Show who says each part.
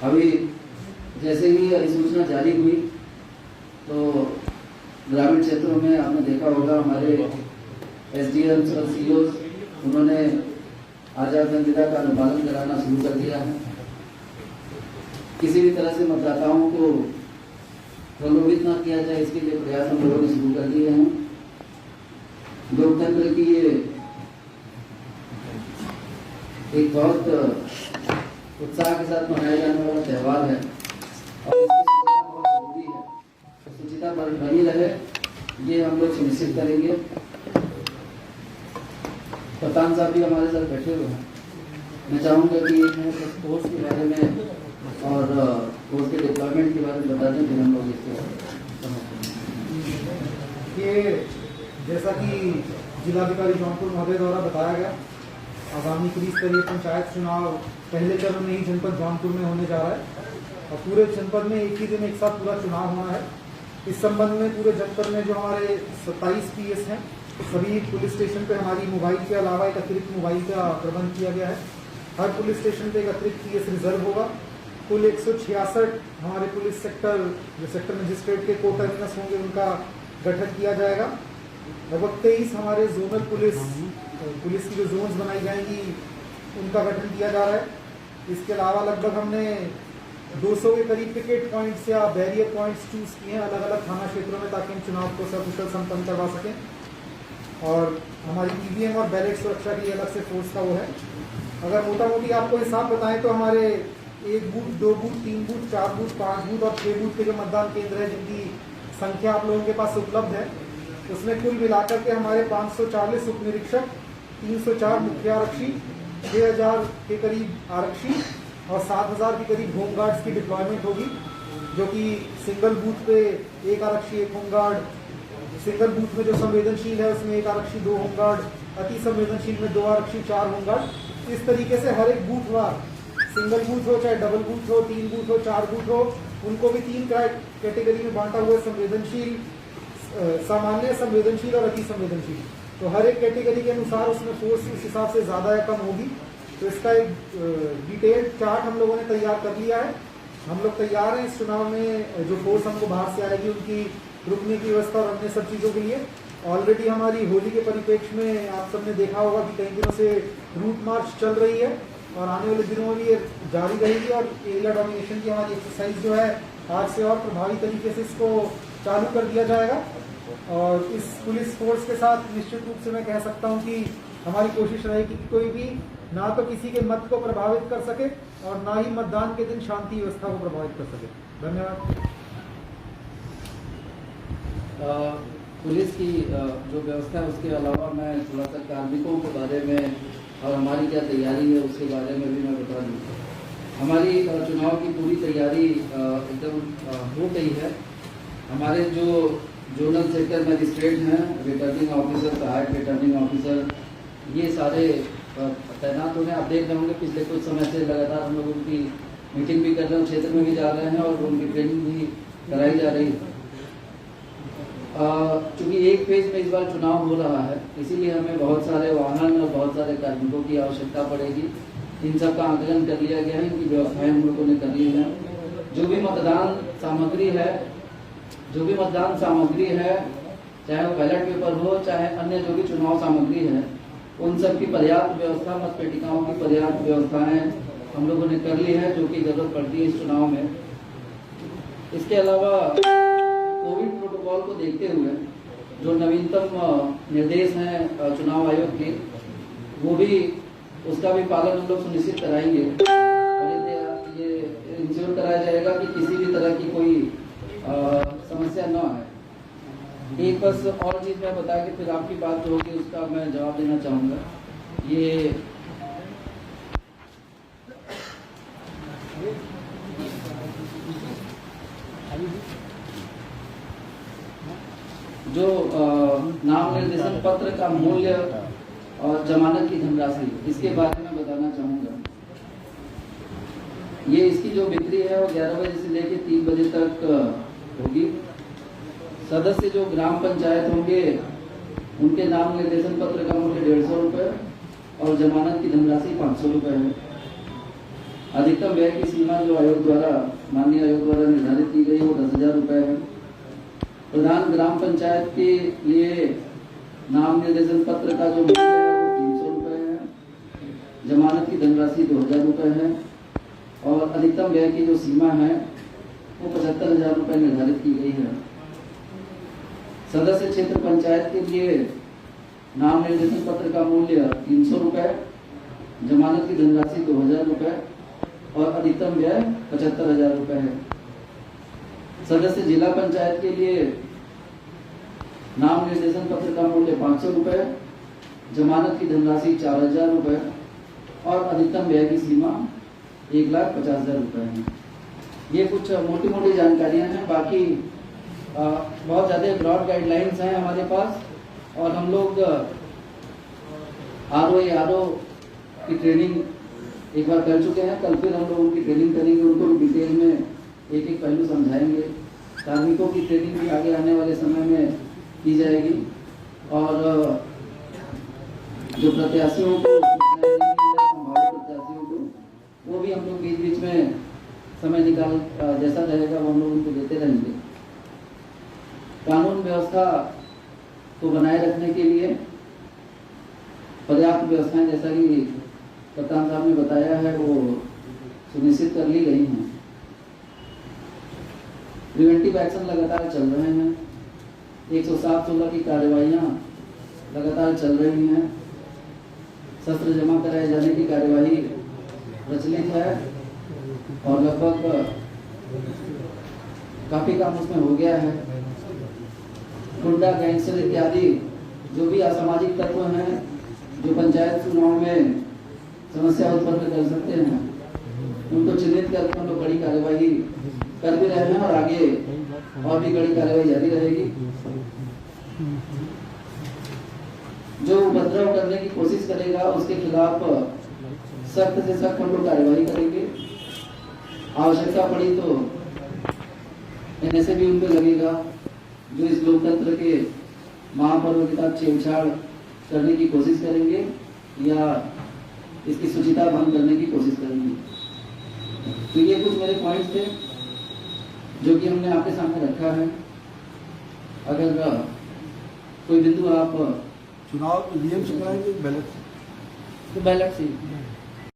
Speaker 1: अभी जैसे ही अधिसूचना जारी हुई तो ग्रामीण क्षेत्रों में आपने देखा होगा हमारे एसडीएम और सीओ उन्होंने आचार संहिता का अनुपालन कराना शुरू कर दिया है। किसी भी तरह से मतदाताओं को प्रलोभित न किया जाए, इसके लिए प्रयास हम लोगों ने शुरू कर दिए हैं। लोकतंत्र की ये एक बहुत उत्साह के साथ मनाया जाने वाला त्यौहार है और इसकी शुचिता बहुत जरूरी है। तो शुचिता बनी रहे, ये हम लोग सुनिश्चित करेंगे। कप्तान साहब भी हमारे साथ बैठे हुए हैं। मैं चाहूँगा कि फोर्स के बारे में और फोर्स के डिप्लॉयमेंट के बारे में बता दें, फिर हम लोग इसको
Speaker 2: ये जैसा कि जिलाधिकारी जौनपुर महोदय द्वारा बताया गया, आगामी त्रिस्तरीय पंचायत चुनाव पहले चरण में ही जनपद जौनपुर में होने जा रहा है और पूरे जनपद में एक ही दिन एक साथ पूरा चुनाव होना है। इस संबंध में पूरे जनपद में जो हमारे 27 PS हैं, सभी पुलिस स्टेशन पे हमारी मोबाइल के अलावा एक अतिरिक्त मोबाइल का प्रबंध किया गया है। हर पुलिस स्टेशन पे एक अतिरिक्त PS रिजर्व होगा। कुल 166 हमारे पुलिस सेक्टर मजिस्ट्रेट के को टर्मिनस होंगे, उनका गठन किया जाएगा। लगभग 23 हमारे जोनल पुलिस की जो जोन्स बनाई जाएंगी उनका गठन किया जा रहा है। इसके अलावा लगभग हमने 200 के करीब पिकेट पॉइंट्स या बैरियर पॉइंट्स चूज किए हैं अलग अलग थाना क्षेत्रों में, ताकि हम चुनाव को सकुशल संपन्न करवा सकें। और हमारी EVM और बैलेट सुरक्षा की अलग से फोर्स का वो है। अगर मोटा मोटी आपको हिसाब बताएं तो हमारे 1 booth, 2 booth, 3 booth, 4 booth, 5 booth और 6 बूथ के जो मतदान केंद्र है, जिनकी संख्या आप लोगों के पास उपलब्ध है, उसमें कुल मिलाकर के हमारे 540 उप निरीक्षक, 304 मुख्य आरक्षी, 6000 के करीब आरक्षी और 7000 के करीब होमगार्ड्स की डिप्लॉयमेंट होगी, जो कि सिंगल बूथ पे 1 आरक्षी 1 होमगार्ड, सिंगल बूथ में जो संवेदनशील है उसमें 1 आरक्षी 2 होमगार्ड, अति संवेदनशील में 2 आरक्षी 4 होमगार्ड। इस तरीके से हर एक बूथ वार, सिंगल बूथ हो चाहे डबल बूथ हो, 3 बूथ हो 4 बूथ हो, उनको भी 3 कैटेगरी में बांटा हुआ है, संवेदनशील, सामान्य, संवेदनशील और अति संवेदनशील। तो हर एक कैटेगरी के अनुसार उसमें फोर्स उस हिसाब से ज़्यादा या कम होगी। तो इसका एक डिटेल्ड चार्ट हम लोगों ने तैयार कर लिया है। हम लोग तैयार हैं इस चुनाव में जो फोर्स हमको बाहर से आएगी उनकी रुकने की व्यवस्था और अन्य सब चीज़ों के लिए। ऑलरेडी हमारी होली के परिप्रेक्ष्य में आप सबने देखा होगा कि कई दिनों से रूट मार्च चल रही है और आने वाले दिनों में भी ये जारी रहेगी। और एरिया डोमिनेशन की हमारी एक्सरसाइज जो है आज से और प्रभावी तरीके से इसको चालू कर दिया जाएगा। और इस पुलिस फोर्स के साथ निश्चित रूप से मैं कह सकता हूं कि हमारी कोशिश रहेगी कि कोई भी ना तो किसी के मत को प्रभावित कर सके और ना ही मतदान के दिन शांति व्यवस्था को प्रभावित कर सके। धन्यवाद।
Speaker 1: पुलिस की जो व्यवस्था है उसके अलावा मैं थोड़ा सा कार्मिकों के बारे में और हमारी क्या तैयारी है उसके बारे में भी मैं बता दूँ। हमारी चुनाव की पूरी तैयारी एकदम हो गई है। हमारे जो जोनल सेक्टर मजिस्ट्रेट हैं, रिटर्निंग ऑफिसर, सहायक रिटर्निंग ऑफिसर, ये सारे तैनात हो गए। आप देख रहे होंगे पिछले कुछ समय से लगातार हम लोग उनकी मीटिंग भी कर रहे हैं, क्षेत्र में भी जा रहे हैं और उनकी ट्रेनिंग भी कराई जा रही है। चूँकि एक फेज में इस बार चुनाव हो रहा है, इसीलिए हमें बहुत सारे वाहन और बहुत सारे कार्मिकों की आवश्यकता पड़ेगी। इन सब का आकलन कर लिया गया है, इनकी व्यवस्थाएं हम लोगों ने कर ली है। जो भी मतदान सामग्री है, चाहे वो बैलेट पेपर हो चाहे अन्य जो भी चुनाव सामग्री है, उन सब की पर्याप्त व्यवस्था, मत पेटिकाओं की पर्याप्त व्यवस्थाएं हम लोगों ने कर ली है, जो कि जरूरत पड़ती है इस चुनाव में। इसके अलावा कोविड प्रोटोकॉल को देखते हुए जो नवीनतम निर्देश हैं चुनाव आयोग के, वो भी उसका भी पालन हम लोग सुनिश्चित कराएंगे और ये इंश्योर कराया जाएगा कि किसी भी तरह की कोई समस्या न आए। एक बस और चीज़ मैं बता के फिर आपकी बात जो होगी उसका मैं जवाब देना चाहूँगा। ये जो नाम निर्देशन पत्र का मूल्य और जमानत की धनराशि, इसके बारे में बताना चाहूँगा। ये इसकी जो बिक्री है वो 11 बजे से लेकर 3 बजे तक होगी। सदस्य जो ग्राम पंचायत होंगे उनके नाम निर्देशन पत्र का मूल्य 150 रुपये और जमानत की धनराशि 500 रुपये है। अधिकतम व्यय की सीमा जो आयोग द्वारा माननीय आयोग द्वारा निर्धारित की गई वो 10,000 रुपये है। प्रधान ग्राम पंचायत के लिए नाम निर्देशन पत्र का जो मूल्य है वो 300 रुपये है। जमानत की धनराशि 2,000 रुपये है और अधिकतम व्यय की जो सीमा है वो 75,000 रुपये निर्धारित की गई है। सदस्य क्षेत्र पंचायत के लिए नाम निर्देशन पत्र का मूल्य 300 रुपये, जमानत की धनराशि 2,000 रुपये और अधिकतम व्यय 75,000 रुपये है। सदस्य जिला पंचायत के लिए नाम निर्देशन पत्र का मूल्य 500 रुपये, जमानत की धनराशि 4,000 रुपये और अधिकतम व्यय की सीमा 1,50,000 रुपये है। ये कुछ मोटी मोटी जानकारियां हैं। बाकी बहुत ज़्यादा ब्रॉड गाइडलाइंस हैं हमारे पास और हम लोग आरओ की ट्रेनिंग एक बार कर चुके हैं। कल फिर हम लोग उनकी ट्रेनिंग करेंगे, उनको डिटेल में एक एक पहलू समझाएंगे। कार्मिकों की ट्रेनिंग भी आगे आने वाले समय में की जाएगी और जो प्रत्याशियों को संभावित प्रत्याशियों को वो भी हम लोग बीच बीच में समय निकाल जैसा रहेगा वो हम लोग उनको देते रहेंगे। कानून व्यवस्था को बनाए रखने के लिए पर्याप्त व्यवस्थाएं जैसा कि कप्तान साहब ने बताया है वो सुनिश्चित कर ली गई हैं। प्रिवेंटिव एक्शन लगातार चल रहे हैं। 107-16 की कार्यवाहियां लगातार चल रही हैं। शस्त्र जमा कराए जाने की कार्यवाही प्रचलित है और लगभग काफी काम उसमें हो गया है। गुंडा, गैंगस्टर इत्यादि जो भी असामाजिक तत्व हैं जो पंचायत चुनाव में समस्या उत्पन्न कर सकते हैं उनको चिन्हित करके हम लोग बड़ी कार्यवाही कर भी रहे हैं और आगे और भी बड़ी कार्यवाही जारी रहेगी। जो उपद्रव करने की कोशिश करेगा उसके खिलाफ सख्त से सख्त हम लोग कार्यवाही करेंगे। आवश्यकता पड़ी तो एनएसए भी उन पे लगेगा जो इस लोकतंत्र के महापर्व के साथ छेड़छाड़ करने की कोशिश करेंगे या इसकी शुचिता भंग करने की कोशिश करेंगे। तो ये कुछ मेरे पॉइंट्स थे जो कि हमने आपके सामने रखा है। अगर कोई बिंदु आप
Speaker 3: चुनाव ईवीएम से कराएंगे बैलेट
Speaker 1: तो बैलेट से